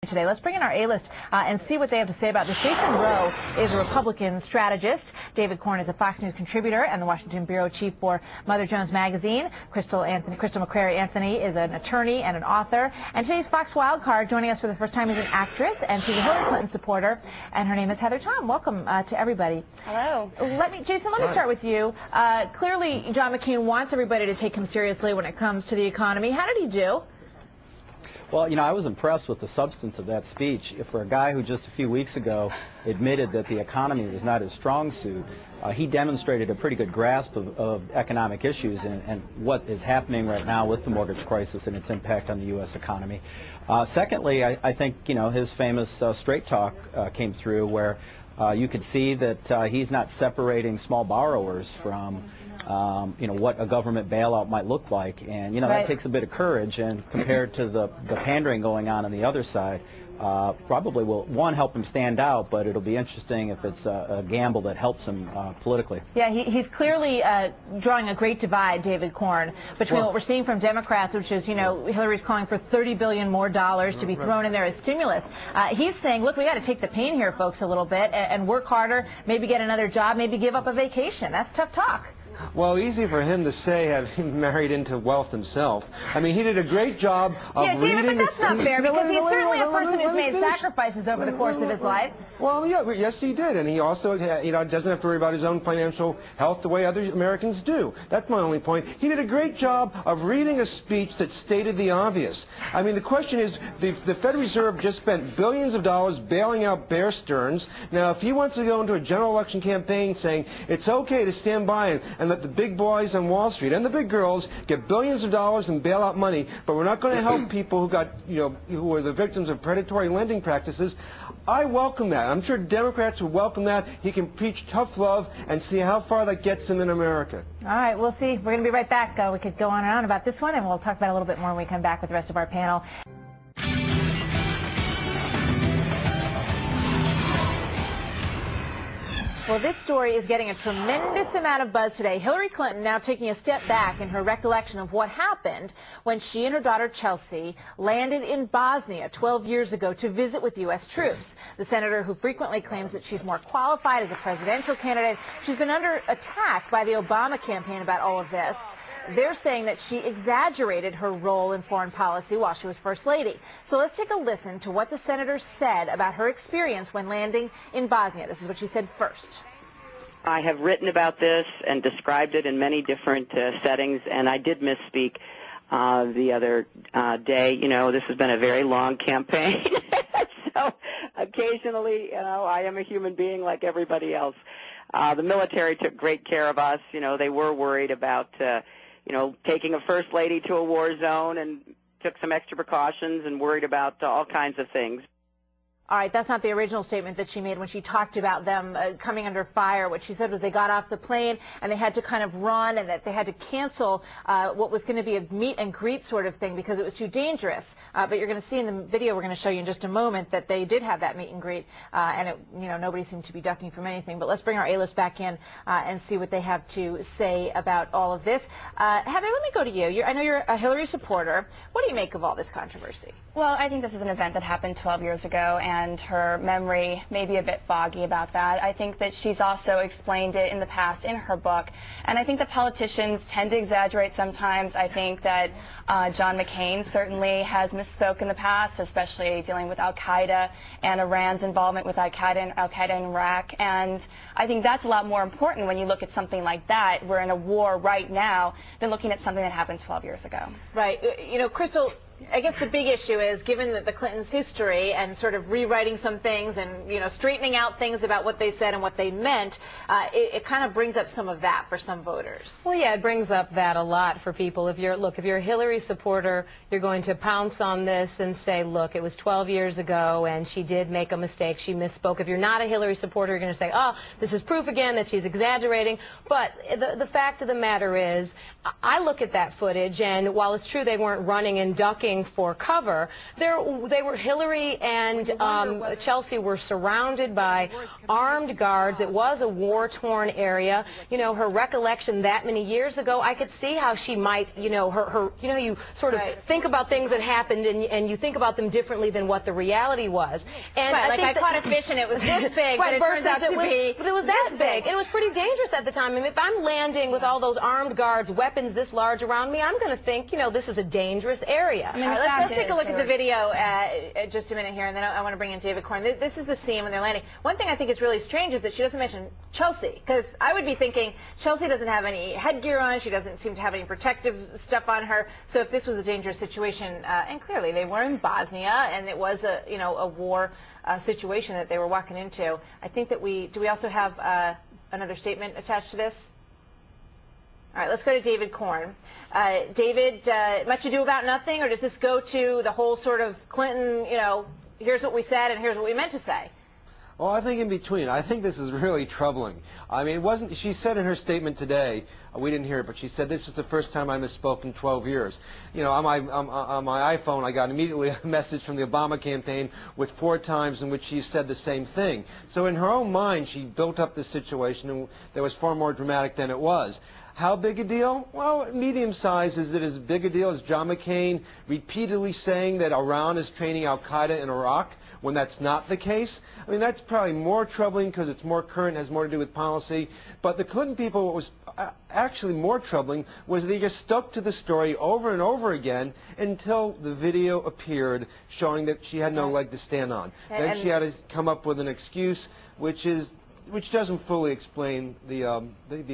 Today, let's bring in our A-list and see what they have to say about this. Jason Rowe is a Republican strategist. David Corn is a Fox News contributor and the Washington bureau chief for Mother Jones Magazine. Crystal McCrary Anthony is an attorney and an author. And today's Fox Wildcard, joining us for the first time, is an actress, and she's a Hillary Clinton supporter, and her name is Heather Tom. Welcome to everybody. Hello. Jason, let me start with you. Clearly, John McCain wants everybody to take him seriously when it comes to the economy. How did he do? Well, you know, I was impressed with the substance of that speech. For a guy who just a few weeks ago admitted that the economy was not his strong suit, he demonstrated a pretty good grasp of economic issues and what is happening right now with the mortgage crisis and its impact on the U.S. economy. Secondly, I think, you know, his famous straight talk came through where you could see that he's not separating small borrowers from you know, what a government bailout might look like, and you know, that takes a bit of courage, and compared to the pandering going on the other side, probably will, one, help him stand out, but it'll be interesting if it's a gamble that helps him politically. Yeah, he's clearly drawing a great divide, David Corn, between what we're seeing from Democrats, which is, you know, Hillary's calling for $30 billion more to be thrown in there as stimulus. He's saying, look, we got to take the pain here, folks, a little bit, and work harder, maybe get another job, maybe give up a vacation. That's tough talk. Well, easy for him to say, having married into wealth himself. I mean, he did a great job of reading... Yeah, David, but that's not fair, because he's certainly a person who's made sacrifices over the course of his life. Well, yeah, yes, he did, and he also, you know, doesn't have to worry about his own financial health the way other Americans do. That's my only point. He did a great job of reading a speech that stated the obvious. I mean, the question is, the Federal Reserve just spent billions of dollars bailing out Bear Stearns. Now, if he wants to go into a general election campaign saying it's okay to stand by and let the big boys on Wall Street and the big girls get billions of dollars in bailout money, but we're not going to help people who got, you know, who are the victims of predatory lending practices, I welcome that. I'm sure Democrats will welcome that. He can preach tough love and see how far that gets him in America. All right, we'll see. We're going to be right back. We could go on and on about this one, and we'll talk about it a little bit more when we come back with the rest of our panel. Well, this story is getting a tremendous amount of buzz today. Hillary Clinton now taking a step back in her recollection of what happened when she and her daughter Chelsea landed in Bosnia 12 years ago to visit with U.S. troops. The senator, who frequently claims that she's more qualified as a presidential candidate, she's been under attack by the Obama campaign about all of this. They're saying that she exaggerated her role in foreign policy while she was First Lady. So let's take a listen to what the senator said about her experience when landing in Bosnia. This is what she said first. I have written about this and described it in many different settings, and I did misspeak the other day. You know, this has been a very long campaign, so occasionally, you know, I am a human being like everybody else. The military took great care of us. You know, they were worried about you know, taking a First Lady to a war zone, and took some extra precautions and worried about all kinds of things. All right, that's not the original statement that she made when she talked about them coming under fire. What she said was they got off the plane and they had to kind of run, and that they had to cancel what was going to be a meet and greet sort of thing because it was too dangerous. But you're going to see in the video we're going to show you in just a moment that they did have that meet and greet, and it, you know, nobody seemed to be ducking from anything. But let's bring our A-list back in and see what they have to say about all of this. Heather, let me go to you. I know you're a Hillary supporter. What do you make of all this controversy? Well, I think this is an event that happened 12 years ago, and her memory may be a bit foggy about that. I think that she's also explained it in the past in her book, and I think that politicians tend to exaggerate sometimes. I think that John McCain certainly has misspoke in the past, especially dealing with Al-Qaeda and Iran's involvement with Al-Qaeda in Iraq, and I think that's a lot more important when you look at something like that. We're in a war right now than looking at something that happened 12 years ago. Right. You know, Crystal, I guess the big issue is, given that the Clintons' history and sort of rewriting some things and, you know, straightening out things about what they said and what they meant, it kind of brings up some of that for some voters. Well, yeah, it brings up that a lot for people. If you're a Hillary supporter, you're going to pounce on this and say, look, it was 12 years ago and she did make a mistake. She misspoke. If you're not a Hillary supporter, you're going to say, oh, this is proof again that she's exaggerating. But the fact of the matter is, I look at that footage, and while it's true they weren't running and ducking looking for cover, Hillary and Chelsea were surrounded by armed guards. It was a war-torn area. You know, her recollection that many years ago, I could see how she might, you know, you sort of think about things that happened and you think about them differently than what the reality was. And I caught a fish and it was this big, but it turns out to be it was this big. And it was pretty dangerous at the time. I mean, if I'm landing with all those armed guards, weapons this large around me, I'm going to think, you know, this is a dangerous area. I mean, let's take a look at the video just a minute here, and then I want to bring in David Corn. This is the scene when they're landing. One thing I think is really strange is that she doesn't mention Chelsea, because I would be thinking Chelsea doesn't have any headgear on, she doesn't seem to have any protective stuff on her, so if this was a dangerous situation, and clearly they were in Bosnia, and it was a, you know, a war situation that they were walking into, I think that do we also have another statement attached to this? All right, let's go to David Corn. David, much ado about nothing, or does this go to the whole sort of Clinton, you know, here's what we said and here's what we meant to say? Well, I think in between. I think this is really troubling. I mean, it wasn't, she said in her statement today, we didn't hear it, but she said this is the first time I misspoke in 12 years. You know, on my iPhone, I got immediately a message from the Obama campaign with 4 times in which she said the same thing. So in her own mind, she built up this situation that was far more dramatic than it was. How big a deal? Well, medium size. Is it as big a deal as John McCain repeatedly saying that Iran is training al-Qaeda in Iraq when that's not the case? I mean, that's probably more troubling because it's more current, has more to do with policy. But the Clinton people, what was actually more troubling was they just stuck to the story over and over again until the video appeared showing that she had no leg to stand on. Then she had to come up with an excuse, which doesn't fully explain the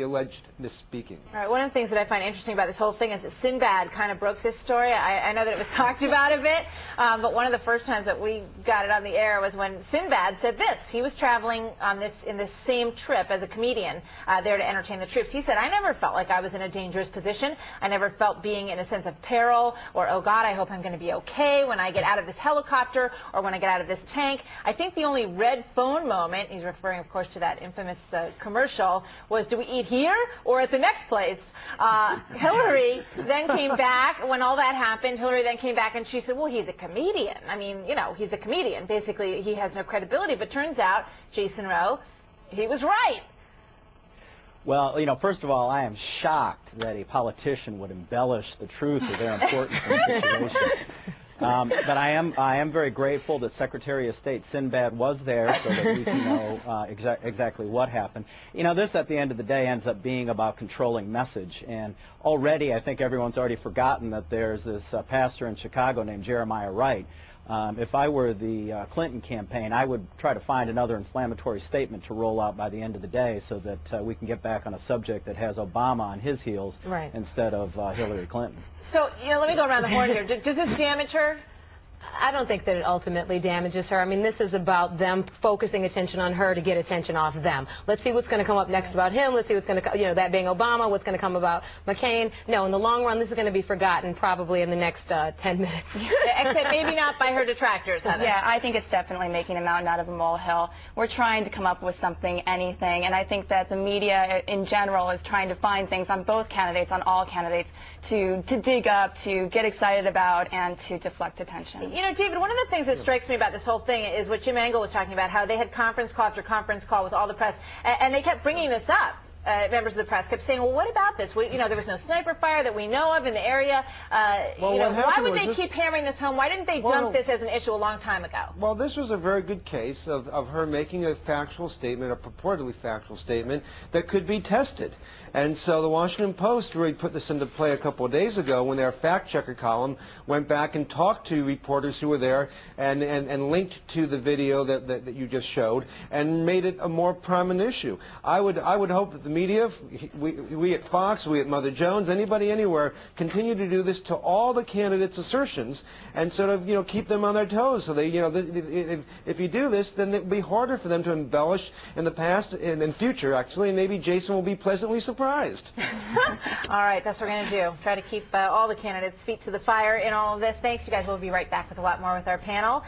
alleged misspeaking. All right, one of the things that I find interesting about this whole thing is that Sinbad kind of broke this story. I know that it was talked about a bit, but one of the first times that we got it on the air was when Sinbad said this. He was traveling on in this same trip as a comedian there to entertain the troops. He said, I never felt like I was in a dangerous position. I never felt being in a sense of peril or, oh God, I hope I'm going to be okay when I get out of this helicopter or when I get out of this tank. I think the only red phone moment, he's referring, of course, to that infamous commercial, was, do we eat here or at the next place? Hillary then came back when all that happened. Hillary then came back and she said, well, he's a comedian. I mean, you know, he's a comedian. Basically, he has no credibility. But turns out, Jason Rowe, he was right. Well, you know, first of all, I am shocked that a politician would embellish the truth of their importance in the situation. But I am very grateful that Secretary of State Sinbad was there so that we can know exactly what happened. You know, this at the end of the day ends up being about controlling message. And already, I think everyone's already forgotten that there's this pastor in Chicago named Jeremiah Wright. If I were the Clinton campaign, I would try to find another inflammatory statement to roll out by the end of the day so that we can get back on a subject that has Obama on his heels instead of Hillary Clinton. So, you know, let me go around the horn here. Does this damage her? I don't think that it ultimately damages her. I mean, this is about them focusing attention on her to get attention off them. Let's see what's going to come up next about him. Let's see what's going to, you know, that being Obama, what's going to come about McCain. No, in the long run, this is going to be forgotten probably in the next 10 minutes. Except maybe not by her detractors, Heather. Yeah, I think it's definitely making a mountain out of a molehill. We're trying to come up with something, anything, and I think that the media in general is trying to find things on both candidates, on all candidates, to dig up, to get excited about, and to deflect attention. You know, David, one of the things that strikes me about this whole thing is what Jim Engel was talking about, how they had conference call after conference call with all the press, and they kept bringing this up. Members of the press kept saying, well, what about this? You know, there was no sniper fire that we know of in the area. Well, you know, why would they keep hammering this home? Why didn't they dump this as an issue a long time ago? Well, this was a very good case of her making a factual statement, a purportedly factual statement that could be tested. And so the Washington Post really put this into play a couple of days ago when their fact-checker column went back and talked to reporters who were there and linked to the video that you just showed and made it a more prominent issue. I would hope that the media, we at Fox, we at Mother Jones, anybody anywhere, continue to do this to all the candidates' assertions and sort of, you know, keep them on their toes. So they, you know, if you do this, then it will be harder for them to embellish in the past and in future, actually, and maybe Jason will be pleasantly surprised. All right, that's what we're going to do. Try to keep all the candidates' feet to the fire in all of this. Thanks, you guys. We'll be right back with a lot more with our panel.